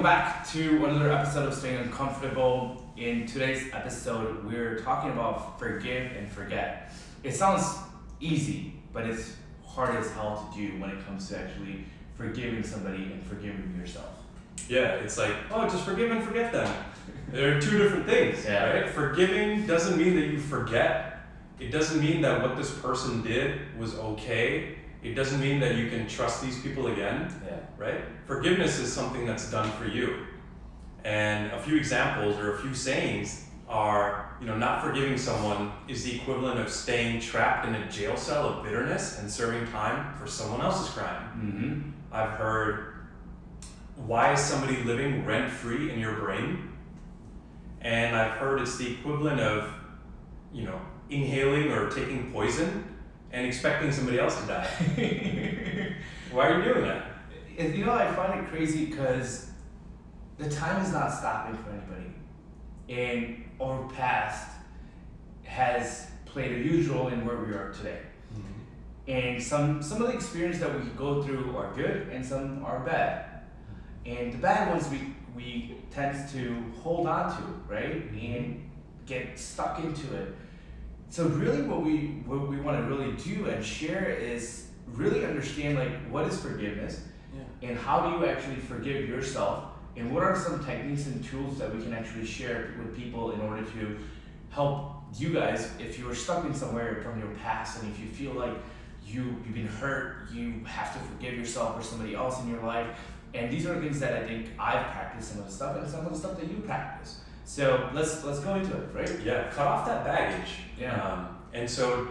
welcome back to another episode of Staying Uncomfortable. In today's episode, we're talking about forgive and forget. It sounds easy, but it's hard as hell to do when it comes to actually forgiving somebody and forgiving yourself. Yeah, it's like, oh, just forgive and forget them. They're two different things, right? Forgiving doesn't mean that you forget. It doesn't mean that what this person did was okay. It doesn't mean that you can trust these people again, right? Forgiveness is something that's done for you. And a few examples or a few sayings are, not forgiving someone is the equivalent of staying trapped in a jail cell of bitterness and serving time for someone else's crime. Mm-hmm. I've heard, why is somebody living rent-free in your brain? And I've heard it's the equivalent of, inhaling or taking poison and expecting somebody else to die. Why are you doing that? I find it crazy because the time is not stopping for anybody. And our past has played a huge role in where we are today. Mm-hmm. And some of the experiences that we go through are good and some are bad. And the bad ones we tend to hold on to, right? And get stuck into it. So really what we want to really do and share is really understand what is forgiveness and how do you actually forgive yourself, and what are some techniques and tools that we can actually share with people in order to help you guys if you're stuck in somewhere from your past, and if you feel like you've been hurt, you have to forgive yourself or somebody else in your life. And these are things that I think I've practiced, some of the stuff, and some of the stuff that you practice. So let's go into it, right? Yeah, cut off that baggage. Yeah. And so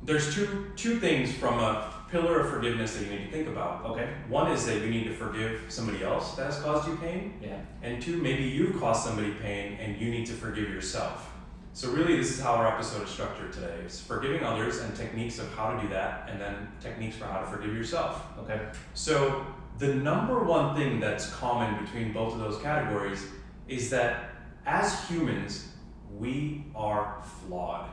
there's two things from a pillar of forgiveness that you need to think about. Okay. One is that you need to forgive somebody else that has caused you pain. Yeah. And two, maybe you've caused somebody pain and you need to forgive yourself. So really this is how our episode is structured today. It's forgiving others and techniques of how to do that, and then techniques for how to forgive yourself. Okay. So the number one thing that's common between both of those categories is that as humans, we are flawed.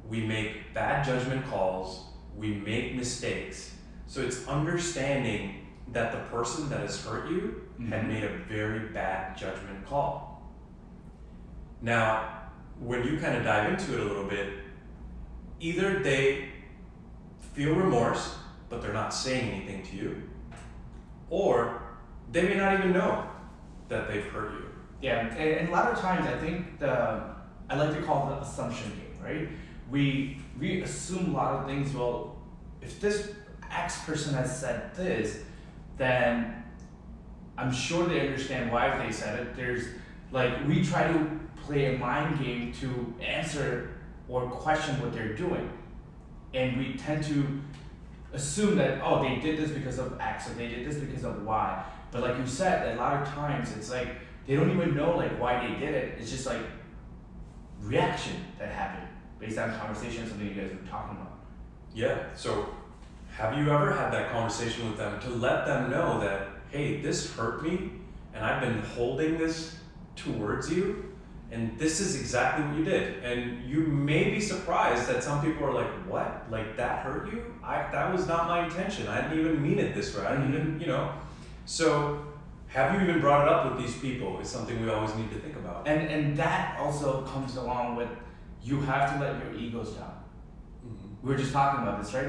We make bad judgment calls, we make mistakes. So it's understanding that the person that has hurt you had made a very bad judgment call. Now, when you kind of dive into it a little bit, either they feel remorse, but they're not saying anything to you, or they may not even know that they've hurt you. Yeah, and a lot of times I think I like to call it the assumption game, right? We assume a lot of things. Well, if this X person has said this, then I'm sure they understand why they said it. There's we try to play a mind game to answer or question what they're doing, and we tend to assume that they did this because of X or they did this because of Y. But like you said, a lot of times it's they don't even know why they did it. It's just reaction that happened based on conversation, something you guys were talking about. Yeah, so have you ever had that conversation with them to let them know that, hey, this hurt me and I've been holding this towards you and this is exactly what you did. And you may be surprised that some people are like, what? That hurt you? That was not my intention. I didn't even mean it this way. I didn't even, So have you even brought it up with these people is something we always need to think about. And that also comes along with, you have to let your egos down. Mm-hmm. We were just talking about this, right?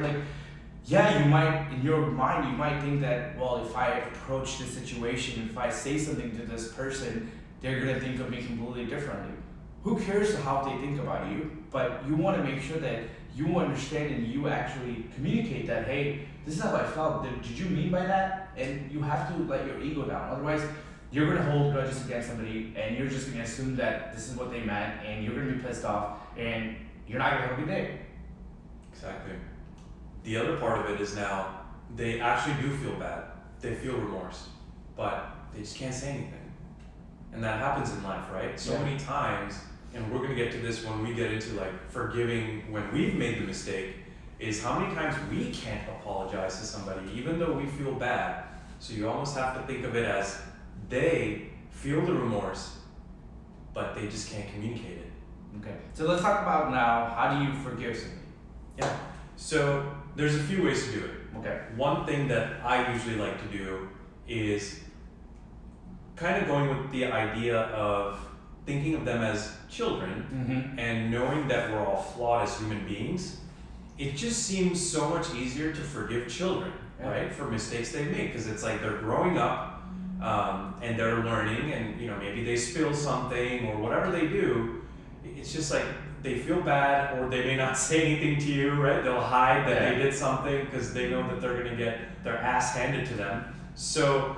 You might, in your mind, you might think that, well, if I approach this situation, if I say something to this person, they're gonna think of me completely differently. Who cares how they think about you? But you wanna make sure that you understand and you actually communicate that, hey, this is how I felt. Did you mean by that? And you have to let your ego down. Otherwise, you're going to hold grudges against somebody and you're just going to assume that this is what they meant and you're going to be pissed off and you're not going to have a good day. Exactly. The other part of it is now they actually do feel bad. They feel remorse, but they just can't say anything. And that happens in life, right? So many times, and we're going to get to this when we get into forgiving when we've made the mistake, is how many times we can't apologize to somebody even though we feel bad. So you almost have to think of it as they feel the remorse, but they just can't communicate it. Okay, so let's talk about now, how do you forgive somebody? Yeah, so there's a few ways to do it. Okay. One thing that I usually like to do is kind of going with the idea of thinking of them as children and knowing that we're all flawed as human beings, it just seems so much easier to forgive children, right, for mistakes they make, because it's like they're growing up and they're learning, and maybe they spill something or whatever they do. It's just like they feel bad, or they may not say anything to you, right? They'll hide that they did something because they know that they're going to get their ass handed to them. So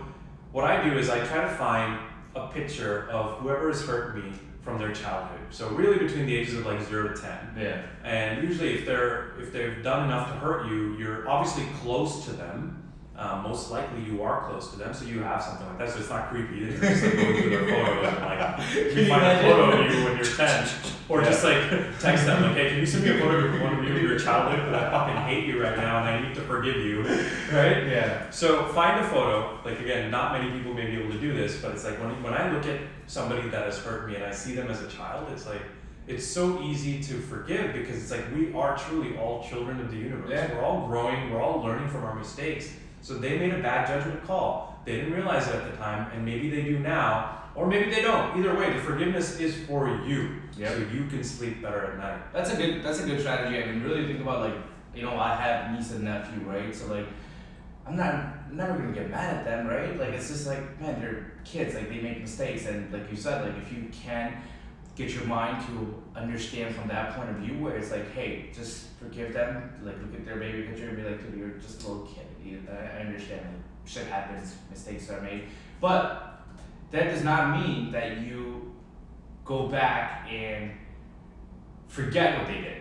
what I do is I try to find a picture of whoever has hurt me from their childhood. So really between the ages of like 0 to 10. Yeah. And usually if they've done enough to hurt you, you're obviously close to them. Most likely you are close to them, so you have something like that. So it's not creepy. You're just like going through their photos and like you find a photo of you when you're 10, or just like text them like, hey, can you send me a photo of one of you of your childhood? Because I fucking hate you right now and I need to forgive you, right? Yeah. So find a photo. Like again, not many people may be able to do this, but it's like when I look at somebody that has hurt me and I see them as a child, it's like it's so easy to forgive, because it's like we are truly all children of the universe. Yeah. We're all growing. We're all learning from our mistakes. So they made a bad judgment call. They didn't realize it at the time, and maybe they do now, or maybe they don't. Either way, the forgiveness is for you, so you can sleep better at night. That's a good strategy. I mean, really think about like, I have niece and nephew, right? So like, I'm never gonna get mad at them, right? Like it's just like, man, they're kids. Like they make mistakes, and like you said, like if you can get your mind to understand from that point of view, where it's like, hey, just forgive them. Like look at their baby picture and be like, dude, you're just a little kid. I understand, like, shit happens, mistakes are made, but that does not mean that you go back and forget what they did.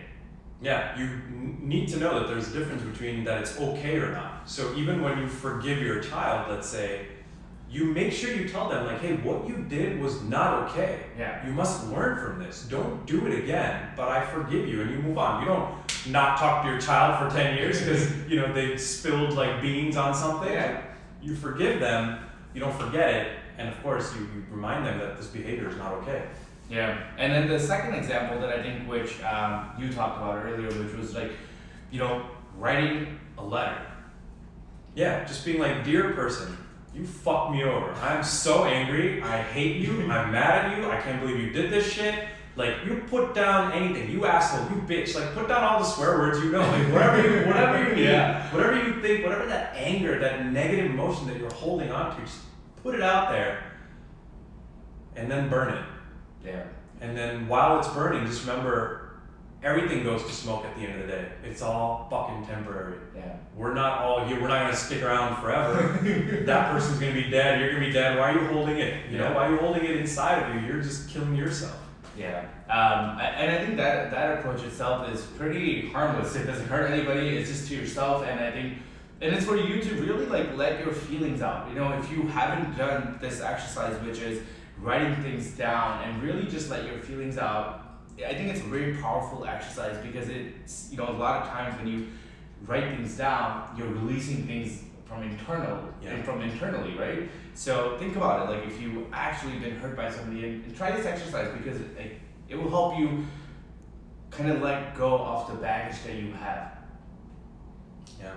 Yeah, you need to know that there's a difference between that it's okay or not. So even when you forgive your child, let's say, you make sure you tell them like, hey, what you did was not okay. Yeah. You must learn from this. Don't do it again, but I forgive you, and you move on. You don't not talk to your child for 10 years because they spilled like beans on something. Yeah. You forgive them, you don't forget it, and of course you remind them that this behavior is not okay. Yeah, and then the second example that I think which you talked about earlier, which was like, writing a letter. Yeah, just being like, dear person, you fucked me over. I'm so angry. I hate you. I'm mad at you. I can't believe you did this shit. Like, you put down anything. You asshole. You bitch. Like, put down all the swear words you know. Like, whatever you need. Yeah. Whatever you think. Whatever that anger, that negative emotion that you're holding on to, just put it out there, and then burn it. Yeah. And then while it's burning, just remember, everything goes to smoke at the end of the day. It's all fucking temporary. Yeah. We're not all here. We're not going to stick around forever. That person's going to be dead. You're going to be dead. Why are you holding it? Why are you holding it inside of you? You're just killing yourself. Yeah. And I think that approach itself is pretty harmless. It doesn't hurt anybody. It's just to yourself. And I think, and it's for you to really like let your feelings out. If you haven't done this exercise, which is writing things down and really just let your feelings out, I think it's a very powerful exercise, because it's, a lot of times when you write things down, you're releasing things from internally, right? So think about it, like if you actually been hurt by somebody, and try this exercise, because it will help you kind of let go of the baggage that you have. Yeah.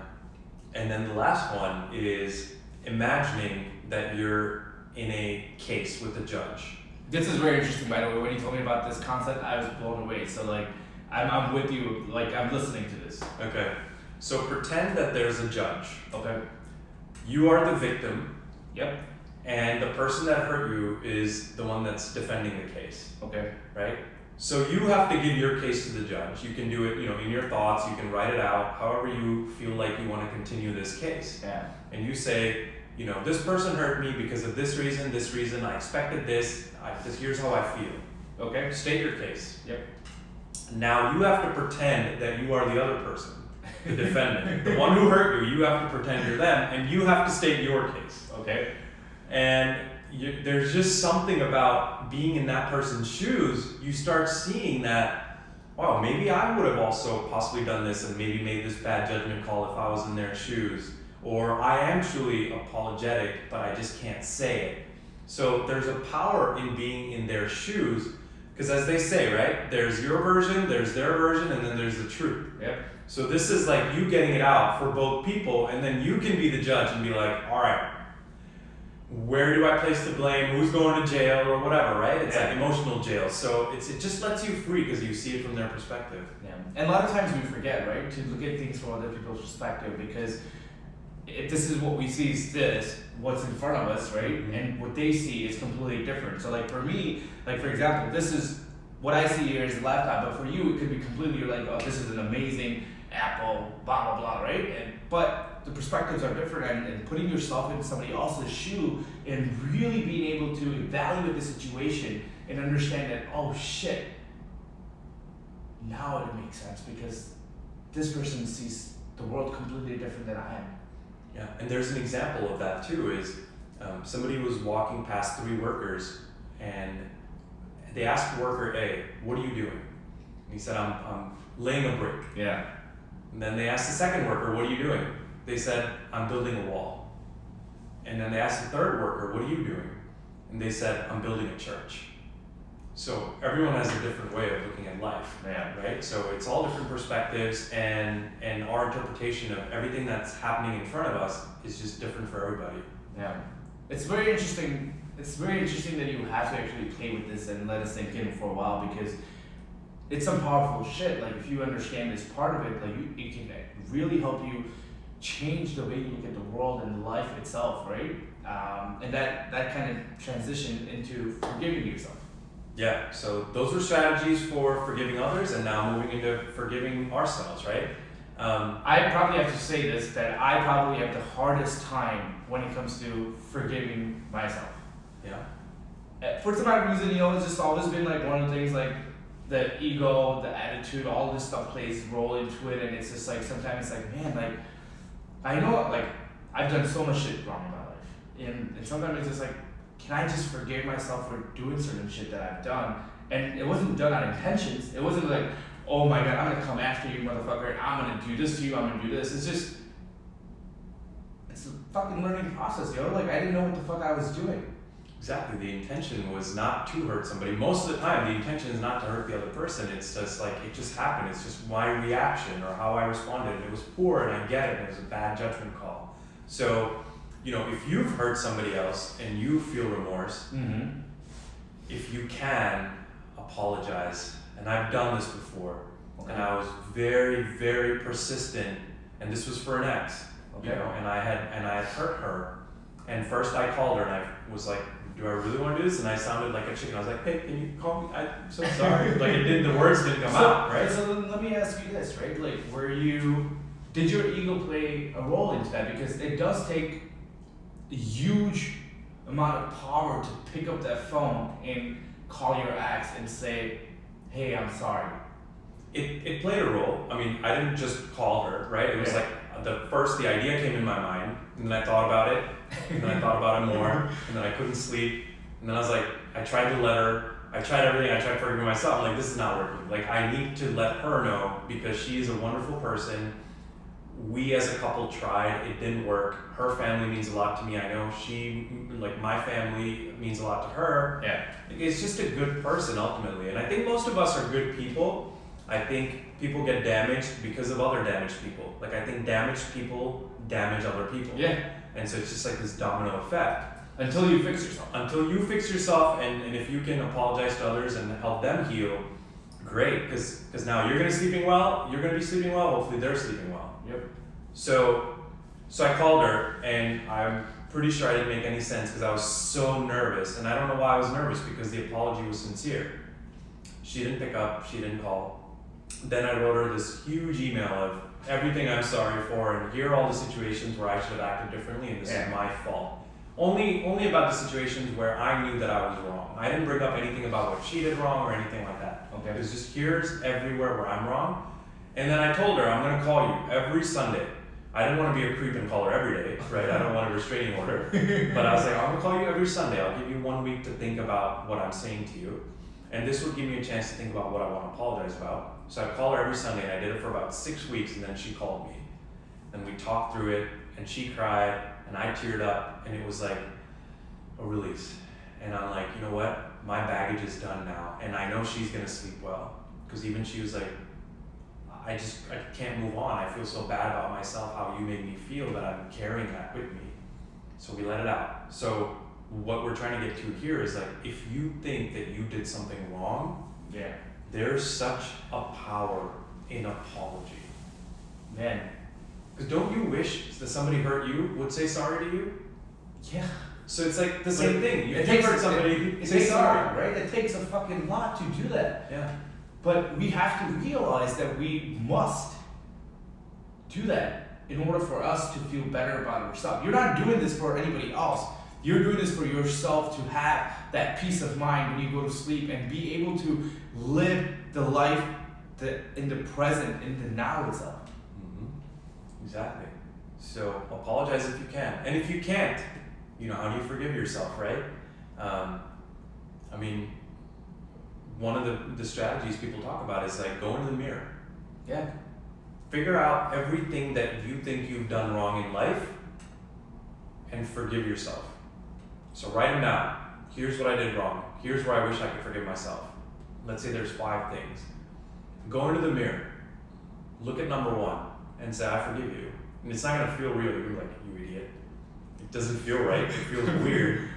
And then the last one is imagining that you're in a case with a judge. This is very interesting, by the way. When you told me about this concept, I was blown away. So like, I'm with you. Like, I'm listening to this. Okay. So pretend that there's a judge. Okay. You are the victim. Yep. And the person that hurt you is the one that's defending the case. Okay. Right? So you have to give your case to the judge. You can do it, in your thoughts. You can write it out. However you feel like you want to continue this case. Yeah. And you say, this person hurt me because of this reason, I expected this, here's how I feel. Okay. State your case. Yep. Now you have to pretend that you are the other person, the defendant. The one who hurt you, you have to pretend you're them, and you have to state your case. Okay. And there's just something about being in that person's shoes. You start seeing that, wow, maybe I would have also possibly done this and maybe made this bad judgment call if I was in their shoes. Or I am truly apologetic, but I just can't say it. So there's a power in being in their shoes, because as they say, right, there's your version, there's their version, and then there's the truth. Yep. So this is like you getting it out for both people, and then you can be the judge and be like, all right, where do I place the blame? Who's going to jail or whatever, right? It's like emotional jail. So it just lets you free because you see it from their perspective. Yeah, and a lot of times we forget, right, to look at things from other people's perspective, because if this is what we see is this, what's in front of us, right, and what they see is completely different. So like for me, like for example, this is what I see here is a laptop, but for you it could be completely like, oh, this is an amazing Apple, blah blah blah, right? But the perspectives are different, and putting yourself in somebody else's shoe and really being able to evaluate the situation and understand that, oh shit, now it makes sense because this person sees the world completely different than I am. Yeah, and there's an example of that too. Is somebody was walking past 3 workers, and they asked worker A, "What are you doing?" And he said, "I'm laying a brick." Yeah. And then they asked the second worker, "What are you doing?" They said, "I'm building a wall." And then they asked the third worker, "What are you doing?" And they said, "I'm building a church." So everyone has a different way of looking at life, right? So it's all different perspectives, and our interpretation of everything that's happening in front of us is just different for everybody. Yeah, it's very interesting. It's very interesting that you have to actually play with this and let it sink in for a while, because it's some powerful shit. Like if you understand this part of it, like it can really help you change the way you look at the world and life itself, right? And that kind of transition into forgiving yourself. Yeah, so those were strategies for forgiving others, and now moving into forgiving ourselves, right? I probably have to say this, that I probably have the hardest time when it comes to forgiving myself. Yeah. For some odd reason, it's just always been like one of the things, like the ego, the attitude, all this stuff plays a role into it, and it's just like sometimes it's like, man, like I know, like I've done so much shit wrong in my life, and sometimes it's just like, can I just forgive myself for doing certain shit that I've done? And it wasn't done on intentions. It wasn't like, oh my god, I'm gonna come after you, motherfucker. I'm gonna do this to you. I'm gonna do this. It's a fucking learning process, Like I didn't know what the fuck I was doing. Exactly. The intention was not to hurt somebody. Most of the time, the intention is not to hurt the other person. It's just like, it just happened. It's just my reaction or how I responded. It was poor, and I get it. It was a bad judgment call. So, if you've hurt somebody else and you feel remorse, if you can, apologize. And I've done this before. Okay. And I was very, very persistent, and this was for an ex, and I had hurt her. And first I called her and I was like, do I really want to do this? And I sounded like a chicken. I was like, hey, can you call me? I'm so sorry. The words didn't come out, right? So let me ask you this, right? Like, did your ego play a role into that? Because it does take a huge amount of power to pick up that phone and call your ex and say, hey, I'm sorry. It played a role. I mean, I didn't just call her, right? It was like the idea came in my mind, and then I thought about it, and then I thought about it more, and then I couldn't sleep, and then I was like, I tried to let her, I tried everything, I tried forgiving myself. I'm like, this is not working. Like, I need to let her know, because she is a wonderful person. We as a couple tried, it didn't work. Her family means a lot to me. I know my family means a lot to her. Yeah. It's just a good person ultimately. And I think most of us are good people. I think people get damaged because of other damaged people. Like, I think damaged people damage other people. Yeah. And so it's just like this domino effect. Until you fix yourself. Until you fix yourself, and if you can apologize to others and help them heal, great. Because now you're going to be sleeping well, hopefully they're sleeping well. Yep. So I called her, and I'm pretty sure I didn't make any sense because I was so nervous. And I don't know why I was nervous, because the apology was sincere. She didn't pick up, she didn't call. Then I wrote her this huge email of everything I'm sorry for, and here are all the situations where I should have acted differently, and this is my fault. Only about the situations where I knew that I was wrong. I didn't bring up anything about what she did wrong or anything like that. Okay. It was just, here's everywhere where I'm wrong. And then I told her, I'm going to call you every Sunday. I didn't want to be a creep and call her every day, right? I don't want a restraining order. But I was like, I'm going to call you every Sunday. I'll give you 1 week to think about what I'm saying to you. And this will give me a chance to think about what I want to apologize about. So I call her every Sunday, and I did it for about 6 weeks, and then she called me. And we talked through it, and she cried, and I teared up, and it was like a release. And I'm like, you know what? My baggage is done now, and I know she's going to sleep well. Because even she was like, I can't move on. I feel so bad about myself, how you made me feel, that I'm carrying that with me. So we let it out. So what we're trying to get to here is like, if you think that you did something wrong, Yeah. there's such a power in apology. Man. Because don't you wish that somebody hurt you would say sorry to you? Yeah. So it's like the same thing. It If takes you hurt somebody, it say takes sorry. right? It takes a fucking lot to do that. Yeah. But we have to realize that we must do that in order for us to feel better about ourselves. You're not doing this for anybody else. You're doing this for yourself to have that peace of mind when you go to sleep and be able to live the life in the present, in the now itself. Mm-hmm. Exactly. So apologize if you can. And if you can't, how do you forgive yourself, right? I mean, one of the strategies people talk about is like go into the mirror. Yeah. Figure out everything that you think you've done wrong in life and forgive yourself. So write them down. Here's what I did wrong. Here's where I wish I could forgive myself. Let's say there's 5 things. Go into the mirror. Look at number 1 and say, I forgive you. And it's not going to feel real. You're like, you idiot. It doesn't feel right. It feels weird.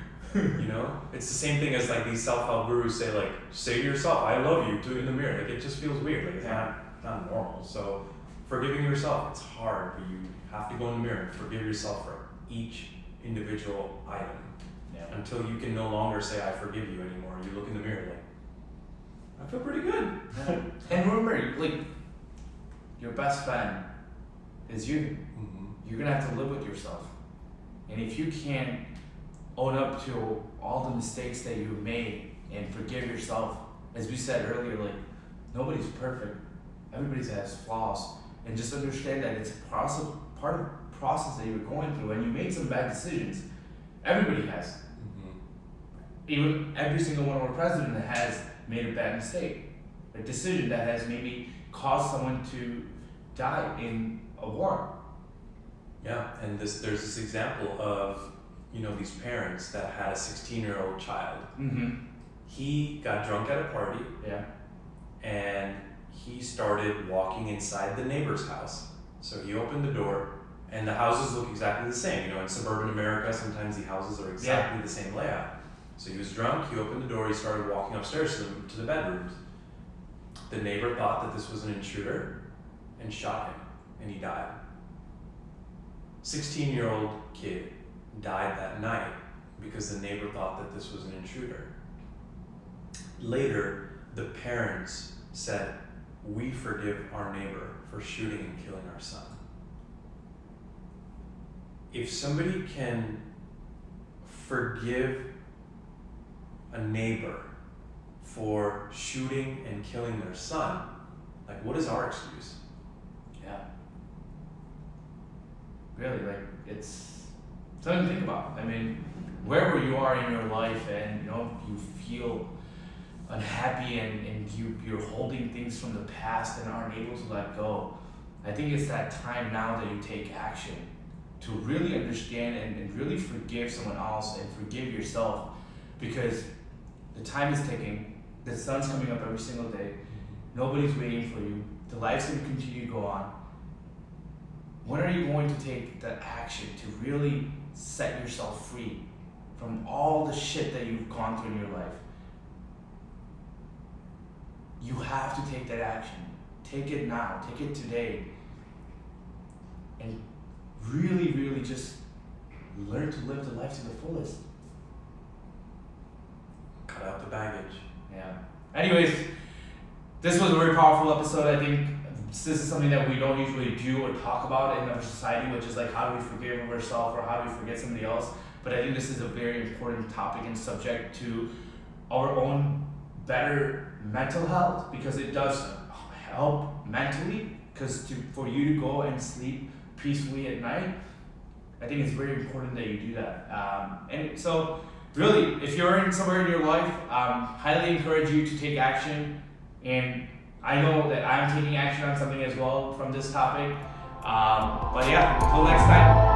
It's the same thing as like these self-help gurus say, like, say to yourself, I love you, in the mirror. Like, it just feels weird. Like, it's not normal. So forgiving yourself, it's hard, but you have to go in the mirror and forgive yourself for each individual item. Yeah. Until you can no longer say, I forgive you anymore. You look in the mirror like, I feel pretty good. And remember, like, your best friend is you. Mm-hmm. You're gonna have to live with yourself. And if you can't own up to all the mistakes that you've made and forgive yourself, as we said earlier, like, nobody's perfect. Everybody has flaws. And just understand that it's a process, part of the process that you're going through, and you made some bad decisions. Everybody has. Mm-hmm. Even every single one of our presidents has made a bad mistake. A decision that has maybe caused someone to die in a war. Yeah, and there's this example of, these parents that had a 16-year-old child. Mm-hmm. He got drunk at a party. Yeah. And he started walking inside the neighbor's house. So he opened the door, and the houses look exactly the same. In suburban America, sometimes the houses are exactly the same layout. So he was drunk, he opened the door, he started walking upstairs to the bedrooms. The neighbor thought that this was an intruder and shot him, and he died. 16-year-old kid died that night because the neighbor thought that this was an intruder. Later, the parents said, we forgive our neighbor for shooting and killing our son. If somebody can forgive a neighbor for shooting and killing their son, like, what is our excuse? Yeah. Really, like, it's something to think about. I mean, wherever you are in your life and, you feel unhappy and you're holding things from the past and aren't able to let go, I think it's that time now that you take action to really understand and really forgive someone else and forgive yourself, because the time is ticking, the sun's coming up every single day, nobody's waiting for you, the life's going to continue to go on. When are you going to take the action to really set yourself free from all the shit that you've gone through in your life? You have to take that action. Take it now. Take it today. And really, really just learn to live the life to the fullest. Cut out the baggage. Yeah. Anyways, this was a very powerful episode. I think this is something that we don't usually do or talk about in our society, which is like, how do we forgive ourselves or how do we forget somebody else? But I think this is a very important topic and subject to our own better mental health, because it does help mentally, because for you to go and sleep peacefully at night, I think it's very important that you do that. And so really, if you're in somewhere in your life, highly encourage you to take action. And I know that I'm taking action on something as well from this topic. But yeah, until next time.